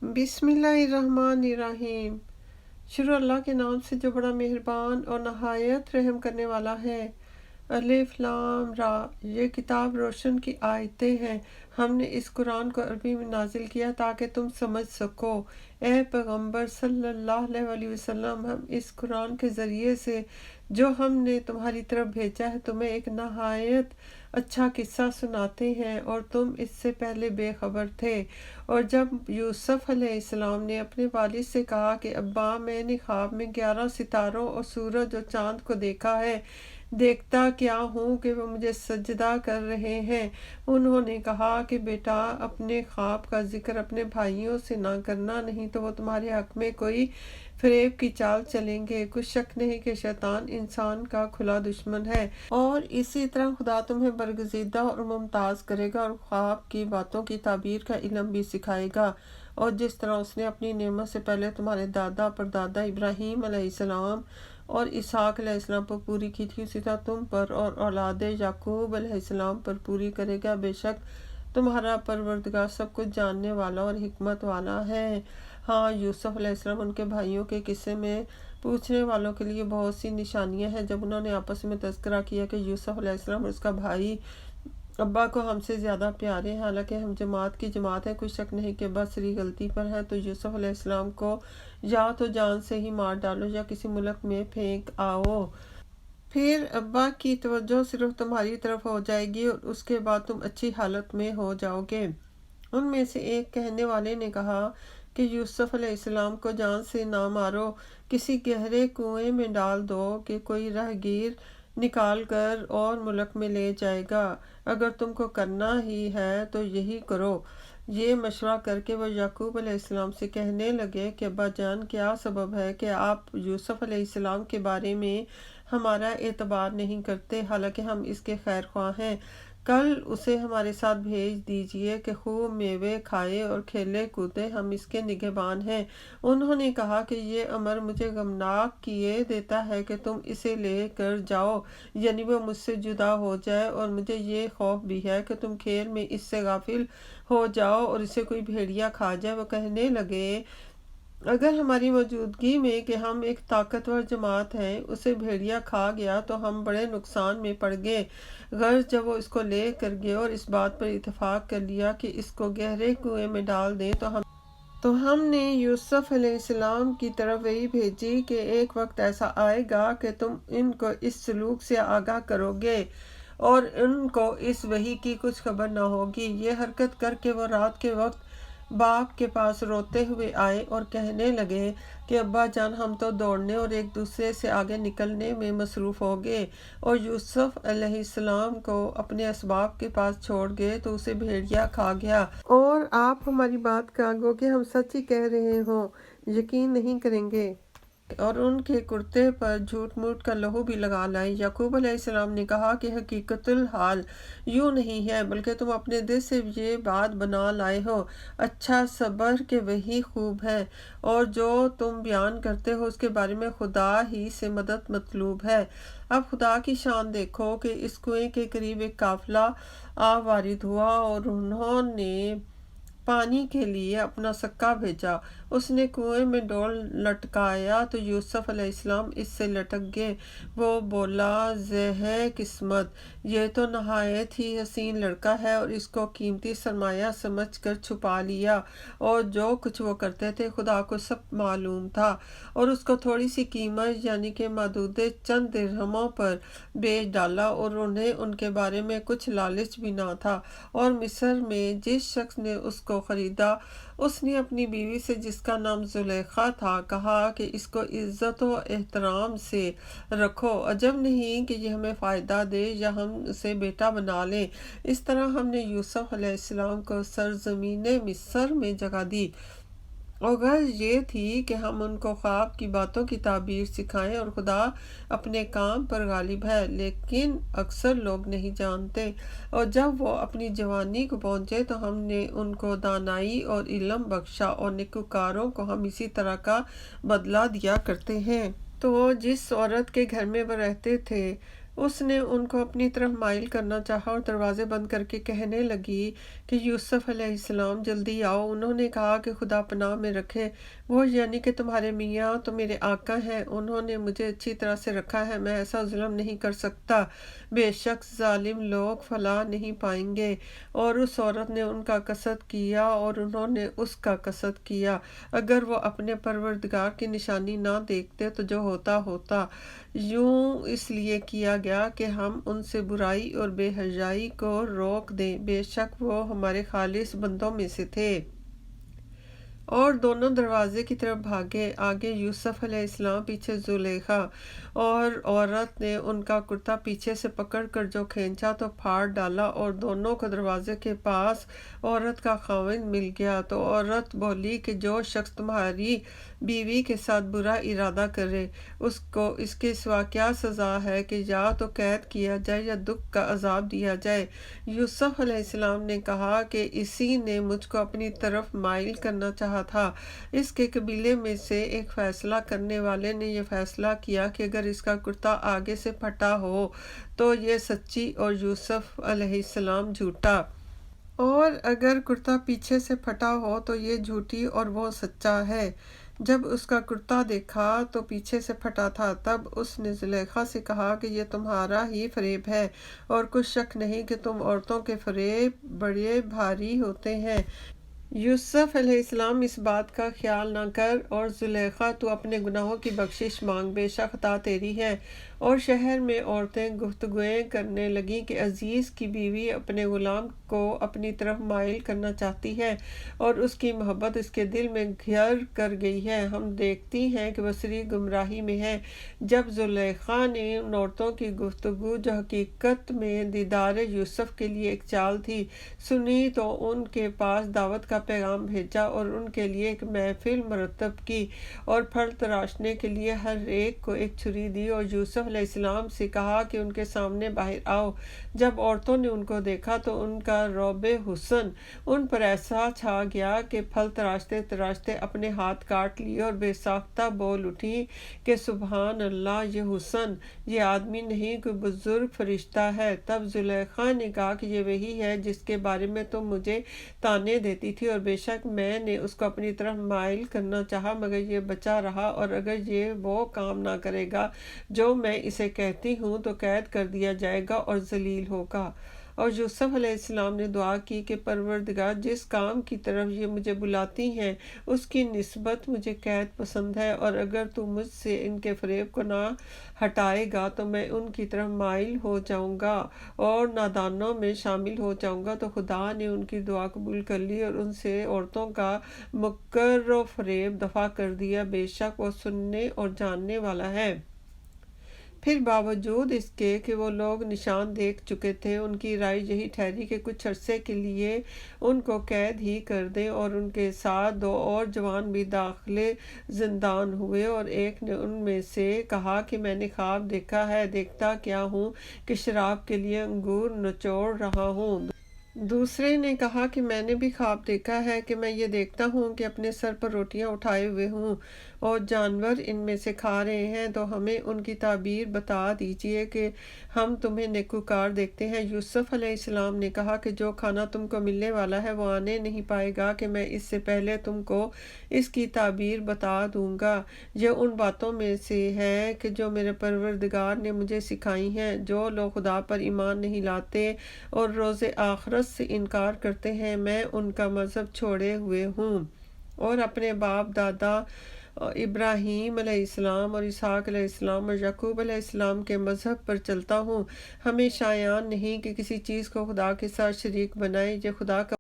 बिस्मिल्लाहिर्रहमानिर्रहीम। शुरू अल्लाह के नाम से जो बड़ा मेहरबान और नहायत रहम करने वाला है। अलिफ लाम रा, ये किताब रोशन की आयतें हैं। हमने इस कुरान को अरबी में नाजिल किया ताकि तुम समझ सको। ए पैगंबर सल्लल्लाहु अलैहि वसल्लम, हम इस कुरान के ज़रिए से जो हमने तुम्हारी तरफ भेजा है तुम्हें एक नहायत अच्छा किस्सा सुनाते हैं और तुम इससे पहले बेखबर थे। और जब यूसुफ अलैहिस्सलाम ने अपने वालिद से कहा कि अब्बा, मैंने ख्वाब में 11 सितारों और सूरज और चांद को देखा है, देखता क्या हूँ कि वो मुझे सजदा कर रहे हैं। उन्होंने कहा कि बेटा, अपने ख्वाब का जिक्र अपने भाइयों से ना करना, नहीं तो वो तुम्हारे हक में कोई फरेब की चाल चलेंगे। कुछ शक नहीं कि शैतान इंसान का खुला दुश्मन है और इसी तरह खुदा तुम्हें बरगजीदा और मुमताज़ करेगा और ख्वाब की बातों की ताबीर का इल्म भी सिखाएगा। और जिस तरह उसने अपनी नेमत से पहले तुम्हारे दादा परदादा इब्राहीम अलैहिस्सलाम और इसहाक अलैहिस्सलाम पर पूरी की थी, उसी तरह तुम पर और औलाद याकूब अलैहिस्सलाम पर पूरी करेगा। बेशक तुम्हारा परवरदिगार सब कुछ जानने वाला और हिकमत वाला है। हाँ, यूसुफ अलैहिस्सलाम उनके भाइयों के किस्से में पूछने वालों के लिए बहुत सी निशानियां हैं। जब उन्होंने आपस में तज़किरा किया कि यूसुफ अलैहिस्सलाम और उसका भाई अब्बा को हमसे ज़्यादा प्यारे हैं, हालांकि हम जमात की जमात है, कुछ शक नहीं कि अब्बा सरी गलती पर है, तो यूसुफ अलैहिस्सलाम को या तो जान से ही मार डालो या किसी मुल्क में फेंक आओ। फिर अब्बा की तवज्जो सिर्फ तुम्हारी तरफ हो जाएगी और उसके बाद तुम अच्छी हालत में हो जाओगे। उनमें से एक कहने वाले ने कहा कि यूसुफ अलैहिस्सलाम को जान से ना मारो, किसी गहरे कुएं में डाल दो कि कोई राहगीर निकाल कर और मुल्क में ले जाएगा। अगर तुमको करना ही है तो यही करो। ये मशवरा करके वो याकूब अलैहिस्सलाम से कहने लगे कि अब्बा जान, क्या सबब है कि आप यूसुफ अलैहिस्सलाम के बारे में हमारा एतबार नहीं करते, हालांकि हम इसके खैर ख्वाह हैं। कल उसे हमारे साथ भेज दीजिए कि खूब मेवे खाए और खेले कूदे, हम इसके निगहबान हैं। उन्होंने कहा कि ये अमर मुझे गमनाक किए देता है कि तुम इसे ले कर जाओ, यानी वो मुझसे जुदा हो जाए, और मुझे ये खौफ भी है कि तुम खेल में इससे गाफिल हो जाओ और इसे कोई भेड़िया खा जाए। वो कहने लगे, अगर हमारी मौजूदगी में कि हम एक ताकतवर जमात हैं उसे भेड़िया खा गया तो हम बड़े नुकसान में पड़ गए। गर्ज जब वो इसको ले कर गए और इस बात पर इत्तेफाक कर लिया कि इसको गहरे कुएं में डाल दें, तो हमने यूसुफ अलैहिस्सलाम की तरफ वही भेजी कि एक वक्त ऐसा आएगा कि तुम इनको इस सलूक से आगाह करोगे और इनको इस वही की कुछ खबर न होगी। ये हरकत करके वो रात के वक्त बाप के पास रोते हुए आए और कहने लगे कि अब्बा जान, हम तो दौड़ने और एक दूसरे से आगे निकलने में मसरूफ़ हो गए और यूसुफ अलैहिस्सलाम को अपने असबाब के पास छोड़ गए तो उसे भेड़िया खा गया। और आप हमारी बात कागो कि हम सच ही कह रहे हों, यकीन नहीं करेंगे और उनके कुर्ते पर झूठ मूठ का लहू भी लगा लाए। याकूब अलैहिस्सलाम ने कहा कि हकीकतुल हाल यूँ नहीं है, बल्कि तुम अपने दिल से ये बात बना लाए हो। अच्छा, सब्र के वही खूब है और जो तुम बयान करते हो उसके बारे में खुदा ही से मदद मतलूब है। अब खुदा की शान देखो कि इस कुएं के करीब एक काफिला आ वारिद हुआ और उन्होंने पानी के लिए अपना सक्का भेजा। उसने कुएं में डोल लटकाया तो यूसुफ अलैहिस्सलाम इससे लटक गए। वो बोला, ज़ेहे किस्मत, ये तो नहायत ही हसीन लड़का है और इसको कीमती सरमाया समझकर छुपा लिया। और जो कुछ वो करते थे खुदा को सब मालूम था और उसको थोड़ी सी कीमत यानी कि मदूदे चंद दिरहमों पर बेच डाला और उन्हें उनके बारे में कुछ लालच भी ना था। और मिस्र में जिस शख्स ने उसको खरीदा उसने अपनी बीवी से, जिसका नाम जुलेखा था, कहा कि इसको इज्जत और एहतराम से रखो। अजब नहीं कि ये हमें फ़ायदा दे या हम उसे बेटा बना लें। इस तरह हमने यूसुफ अलैहिस्सलाम को सरजमीन मिस्र में जगह दी और गर्ज ये थी कि हम उनको ख्वाब की बातों की ताबीर सिखाएं और खुदा अपने काम पर गालिब है, लेकिन अक्सर लोग नहीं जानते। और जब वो अपनी जवानी को पहुँचे तो हमने उनको दानाई और इल्म बख्शा और नेकुकारों को हम इसी तरह का बदला दिया करते हैं। तो जिस औरत के घर में वो रहते थे اس نے ان کو اپنی طرف مائل کرنا چاہا اور دروازے بند کر کے کہنے لگی کہ یوسف علیہ السلام جلدی آؤ۔ انہوں نے کہا کہ خدا پناہ میں رکھے، وہ یعنی کہ تمہارے میاں تو میرے آقا ہیں، انہوں نے مجھے اچھی طرح سے رکھا ہے، میں ایسا ظلم نہیں کر سکتا، بے شک ظالم لوگ فلاح نہیں پائیں گے۔ اور اس عورت نے ان کا قصد کیا اور انہوں نے اس کا قصد کیا۔ اگر وہ اپنے پروردگار کی نشانی نہ دیکھتے تو جو ہوتا ہوتا۔ یوں اس لیے کیا گیا کہ ہم ان سے برائی اور بے حیائی کو روک دیں، بے شک وہ ہمارے خالص بندوں میں سے تھے۔ اور دونوں دروازے کی طرف بھاگے، آگے یوسف علیہ السلام، پیچھے زلیخا، اور عورت نے ان کا کرتا پیچھے سے پکڑ کر جو کھینچا تو پھاڑ ڈالا اور دونوں کو دروازے کے پاس عورت کا خاوند مل گیا۔ تو عورت بولی کہ جو شخص تمہاری بیوی کے ساتھ برا ارادہ کرے اس کو اس کے سوا کیا سزا ہے کہ یا تو قید کیا جائے یا دکھ کا عذاب دیا جائے۔ یوسف علیہ السلام نے کہا کہ اسی نے مجھ کو اپنی طرف مائل کرنا چاہا تھا۔ اس کے قبیلے میں سے ایک فیصلہ کرنے والے نے یہ فیصلہ کیا کہ اگر اس کا کرتا آگے سے پھٹا ہو تو یہ سچی اور یوسف علیہ السلام جھوٹا، اور اگر کرتا پیچھے سے پھٹا ہو تو یہ جھوٹی اور وہ سچا ہے۔ جب اس کا کرتا دیکھا تو پیچھے سے پھٹا تھا، تب اس نے زلیخا سے کہا کہ یہ تمہارا ہی فریب ہے، اور کچھ شک نہیں کہ تم عورتوں کے فریب بڑے بھاری ہوتے ہیں۔ یوسف علیہ السلام اس بات کا خیال نہ کر، اور زلیخا تو اپنے گناہوں کی بخشش مانگ، بے شک خطا تیری ہے۔ اور شہر میں عورتیں گفتگویں کرنے لگیں کہ عزیز کی بیوی اپنے غلام کو اپنی طرف مائل کرنا چاہتی ہے اور اس کی محبت اس کے دل میں گھر کر گئی ہے، ہم دیکھتی ہیں کہ بصری گمراہی میں ہے۔ جب زلیخا نے ان عورتوں کی گفتگو جو حقیقت میں دیدار یوسف کے لیے ایک چال تھی سنی تو ان کے پاس دعوت کا پیغام بھیجا اور ان کے لیے ایک محفل مرتب کی اور پھل تراشنے کے لیے ہر ایک کو ایک چھری دی اور یوسف علیہ السلام سے کہا کہ ان کے سامنے باہر آؤ۔ جب عورتوں نے ان کو دیکھا تو ان کا رعب حسن ان پر ایسا چھا گیا کہ پھل تراشتے تراشتے اپنے ہاتھ کاٹ لیے اور بے ساختہ بول اٹھی کہ سبحان اللہ، یہ حسن، یہ آدمی نہیں کوئی بزرگ فرشتہ ہے۔ تب زلیخا نے کہا کہ یہ وہی ہے جس کے بارے میں تم مجھے تانے دیتی تھی، اور بے شک میں نے اس کو اپنی طرف مائل کرنا چاہا مگر یہ بچا رہا، اور اگر یہ وہ کام نہ کرے گا جو میں اسے کہتی ہوں تو قید کر دیا جائے گا اور ذلیل ہوگا۔ اور یوسف علیہ السلام نے دعا کی کہ پروردگار، جس کام کی طرف یہ مجھے بلاتی ہیں اس کی نسبت مجھے قید پسند ہے، اور اگر تو مجھ سے ان کے فریب کو نہ ہٹائے گا تو میں ان کی طرف مائل ہو جاؤں گا اور نادانوں میں شامل ہو جاؤں گا۔ تو خدا نے ان کی دعا قبول کر لی اور ان سے عورتوں کا مکر و فریب دفع کر دیا، بے شک وہ سننے اور جاننے والا ہے۔ پھر باوجود اس کے کہ وہ لوگ نشان دیکھ چکے تھے، ان کی رائے یہی ٹھہری کہ کچھ عرصے کے لیے ان کو قید ہی کر دیں، اور ان کے ساتھ دو اور جوان بھی داخل زندان ہوئے، اور ایک نے ان میں سے کہا کہ میں نے خواب دیکھا ہے، دیکھتا کیا ہوں کہ شراب کے لیے انگور نچوڑ رہا ہوں۔ دوسرے نے کہا کہ میں نے بھی خواب دیکھا ہے کہ میں یہ دیکھتا ہوں کہ اپنے سر پر روٹیاں اٹھائے ہوئے ہوں اور جانور ان میں سے کھا رہے ہیں، تو ہمیں ان کی تعبیر بتا دیجئے کہ ہم تمہیں نیکوکار دیکھتے ہیں۔ یوسف علیہ السلام نے کہا کہ جو کھانا تم کو ملنے والا ہے وہ آنے نہیں پائے گا کہ میں اس سے پہلے تم کو اس کی تعبیر بتا دوں گا۔ یہ ان باتوں میں سے ہے کہ جو میرے پروردگار نے مجھے سکھائی ہیں۔ جو لوگ خدا پر ایمان نہیں لاتے اور روز آخرت سے انکار کرتے ہیں، میں ان کا مذہب چھوڑے ہوئے ہوں اور اپنے باپ دادا ابراہیم علیہ السلام اور اسحاق علیہ السلام اور یعقوب علیہ السلام کے مذہب پر چلتا ہوں۔ ہمیں شایان نہیں کہ کسی چیز کو خدا کے ساتھ شریک بنائیں، یہ خدا کا